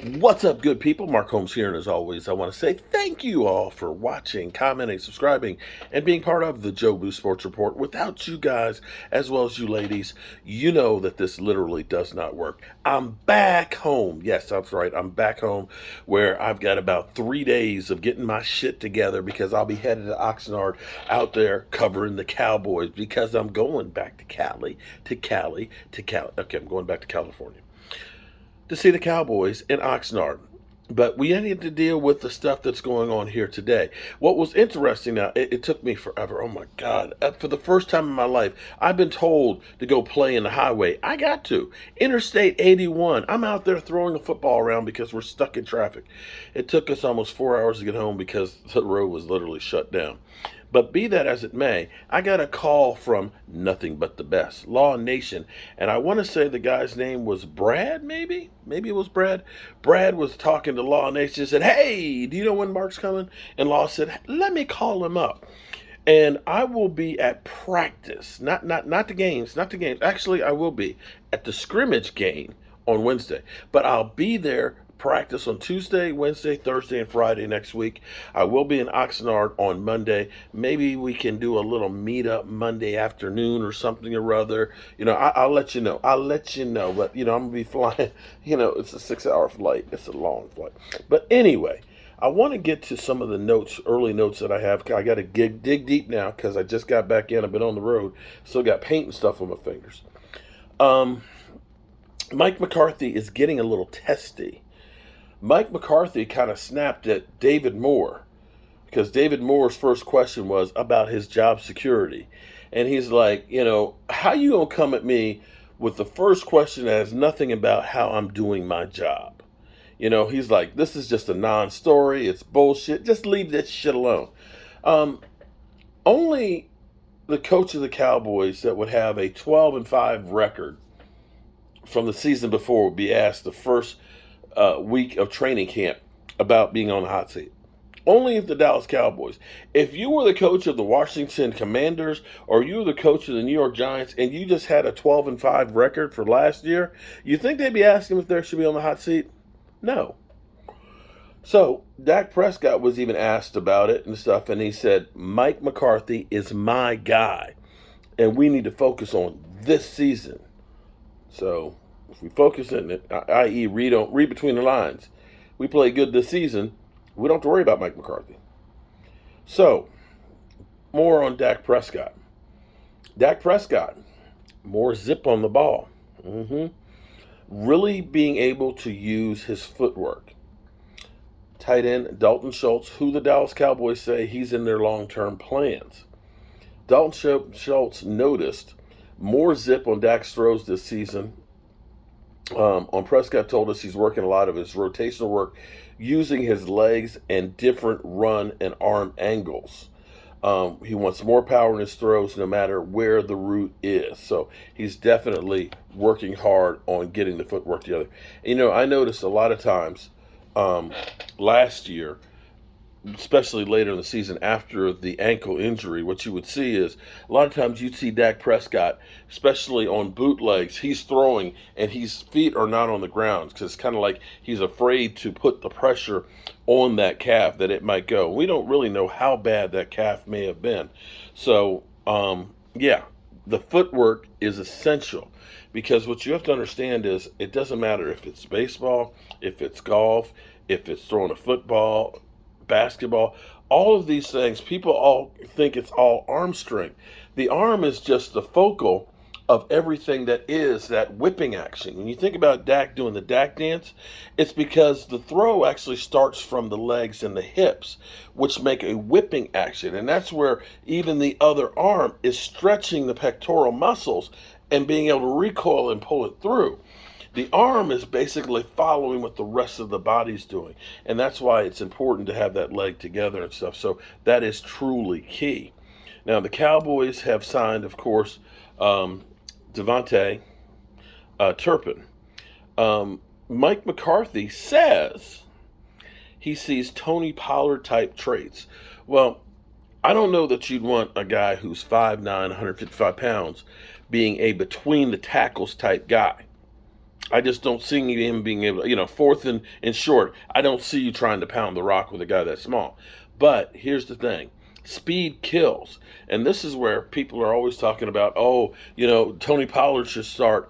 What's up, good people? Mark Holmes here, and as always, I want to say thank you all for watching, commenting, subscribing, and being part of the Joe Boo Sports Report. Without you guys, as well as you ladies, you know that this literally does not work. I'm back home. Yes, that's right. I'm back home where I've got about 3 days of getting my shit together because I'll be headed to Oxnard out there covering the Cowboys because I'm going back to Cali. Okay, I'm going back to California to see the Cowboys in Oxnard. But we need to deal with the stuff that's going on here today. What was interesting now, it took me forever. Oh my God. For the first time in my life, I've been told to go play in the highway. I got to. Interstate 81. I'm out there throwing a football around because we're stuck in traffic. It took us almost 4 hours to get home because the road was literally shut down. But be that as it may, I got a call from nothing but the best, Law Nation. And I want to say the guy's name was Brad, maybe? Maybe it was Brad. Brad was talking to Law Nation and said, "Hey, do you know when Mark's coming?" And Law said, "Let me call him up." And I will be at practice, not the games, not the games. Actually, I will be at the scrimmage game on Wednesday, but I'll be there practice on Tuesday, Wednesday, Thursday, and Friday next week. I will be in Oxnard on Monday. Maybe we can do a little meetup Monday afternoon or something or other. I'll let you know. I'll let you know. But I'm gonna be flying. It's a 6-hour flight. It's a long flight. But anyway, I want to get to some of the notes, early notes that I have. I got to dig deep now because I just got back in. I've been on the road. Still got paint and stuff on my fingers. Mike McCarthy is getting a little testy. Mike McCarthy kind of snapped at David Moore because David Moore's first question was about his job security. And he's like, how you going to come at me with the first question that has nothing about how I'm doing my job? He's like, this is just a non-story. It's bullshit. Just leave that shit alone. Only the coach of the Cowboys that would have a 12-5 record from the season before would be asked the first week of training camp about being on the hot seat. Only if the Dallas Cowboys. If you were the coach of the Washington Commanders or you were the coach of the New York Giants and you just had a 12-5 record for last year, you think they'd be asking if they should be on the hot seat? No. So Dak Prescott was even asked about it and stuff, and he said, Mike McCarthy is my guy, and we need to focus on this season. So if we focus in it, i.e. read between the lines, we play good this season, we don't have to worry about Mike McCarthy. So, more on Dak Prescott. Dak Prescott, more zip on the ball. Really being able to use his footwork. Tight end Dalton Schultz, who the Dallas Cowboys say he's in their long-term plans. Dalton Schultz noticed more zip on Dak's throws this season. On Prescott told us he's working a lot of his rotational work using his legs and different run and arm angles. He wants more power in his throws no matter where the route is. So he's definitely working hard on getting the footwork together. I noticed a lot of times last year, especially later in the season after the ankle injury, what you would see is a lot of times you'd see Dak Prescott, especially on bootlegs, he's throwing and his feet are not on the ground because it's kind of like he's afraid to put the pressure on that calf that it might go. We don't really know how bad that calf may have been. So, the footwork is essential because what you have to understand is it doesn't matter if it's baseball, if it's golf, if it's throwing a football, basketball, all of these things, people all think it's all arm strength. The arm is just the focal of everything that is that whipping action. When you think about Dak doing the Dak dance, it's because the throw actually starts from the legs and the hips, which make a whipping action. And that's where even the other arm is stretching the pectoral muscles and being able to recoil and pull it through. The arm is basically following what the rest of the body's doing. And that's why it's important to have that leg together and stuff. So that is truly key. Now, the Cowboys have signed, of course, Devontae Turpin. Mike McCarthy says he sees Tony Pollard type traits. Well, I don't know that you'd want a guy who's 5'9", 155 pounds being a between the tackles type guy. I just don't see him being able, fourth and short. I don't see you trying to pound the rock with a guy that small. But here's the thing. Speed kills. And this is where people are always talking about, Tony Pollard should start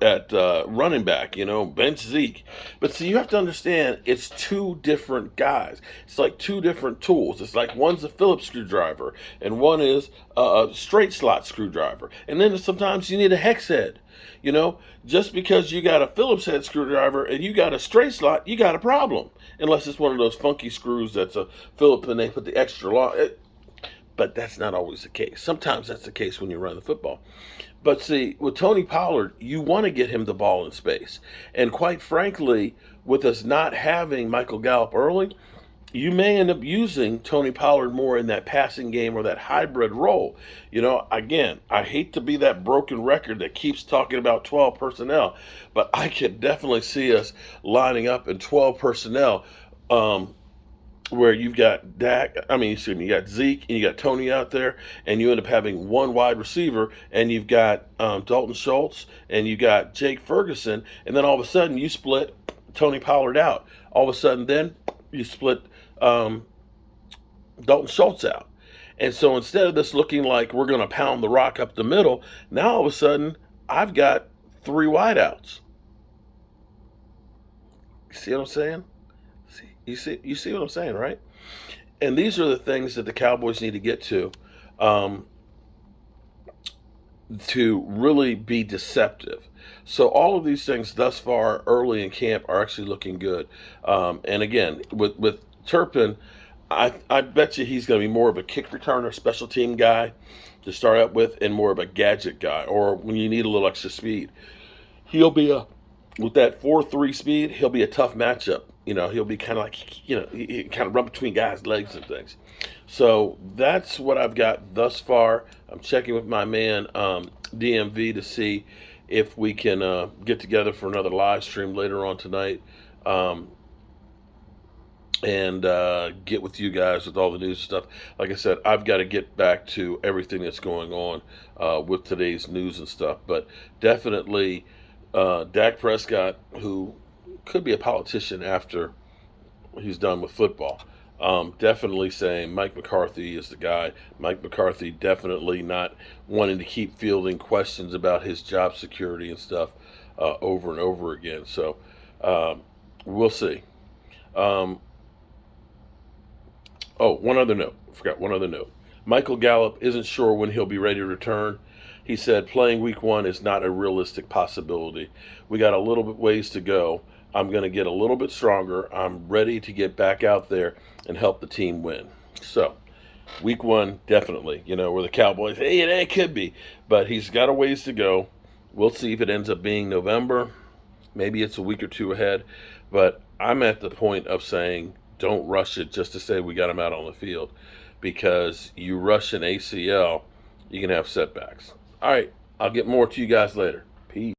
at running back, bench Zeke. But see, you have to understand, it's two different guys. It's like two different tools. It's like one's a Phillips screwdriver and one is a straight slot screwdriver. And then sometimes you need a hex head. Just because you got a Phillips head screwdriver and you got a straight slot, you got a problem. Unless it's one of those funky screws that's a Phillips and they put the extra long. But that's not always the case. Sometimes that's the case when you run the football. But see, with Tony Pollard, you want to get him the ball in space. And quite frankly, with us not having Michael Gallop early, you may end up using Tony Pollard more in that passing game or that hybrid role. Again, I hate to be that broken record that keeps talking about 12 personnel, but I can definitely see us lining up in 12 personnel, where you've got you got Zeke and you got Tony out there, and you end up having one wide receiver, and you've got Dalton Schultz, and you got Jake Ferguson, and then all of a sudden you split Tony Pollard out. All of a sudden then you split Dalton Schultz out. And so instead of this looking like we're going to pound the rock up the middle, now all of a sudden I've got three wideouts. See what I'm saying? You see what I'm saying, right? And these are the things that the Cowboys need to get to really be deceptive. So all of these things thus far early in camp are actually looking good. And again, with Turpin, I bet you he's going to be more of a kick returner, special team guy to start out with, and more of a gadget guy, or when you need a little extra speed. He'll be with that 4.3 speed, he'll be a tough matchup. He'll be kind of like, he kind of run between guys' legs and things. So that's what I've got thus far. I'm checking with my man DMV to see if we can get together for another live stream later on tonight, and get with you guys with all the news stuff. Like I said, I've got to get back to everything that's going on with today's news and stuff. But definitely Dak Prescott, who could be a politician after he's done with football. Definitely saying Mike McCarthy is the guy. Mike McCarthy definitely not wanting to keep fielding questions about his job security and stuff over and over again. So we'll see. One other note. I forgot one other note. Michael Gallup isn't sure when he'll be ready to return. He said playing week 1 is not a realistic possibility. We got a little bit ways to go. I'm going to get a little bit stronger. I'm ready to get back out there and help the team win. So, week 1, definitely, where the Cowboys, it could be. But he's got a ways to go. We'll see if it ends up being November. Maybe it's a week or two ahead. But I'm at the point of saying don't rush it just to say we got him out on the field. Because you rush an ACL, you can have setbacks. All right, I'll get more to you guys later.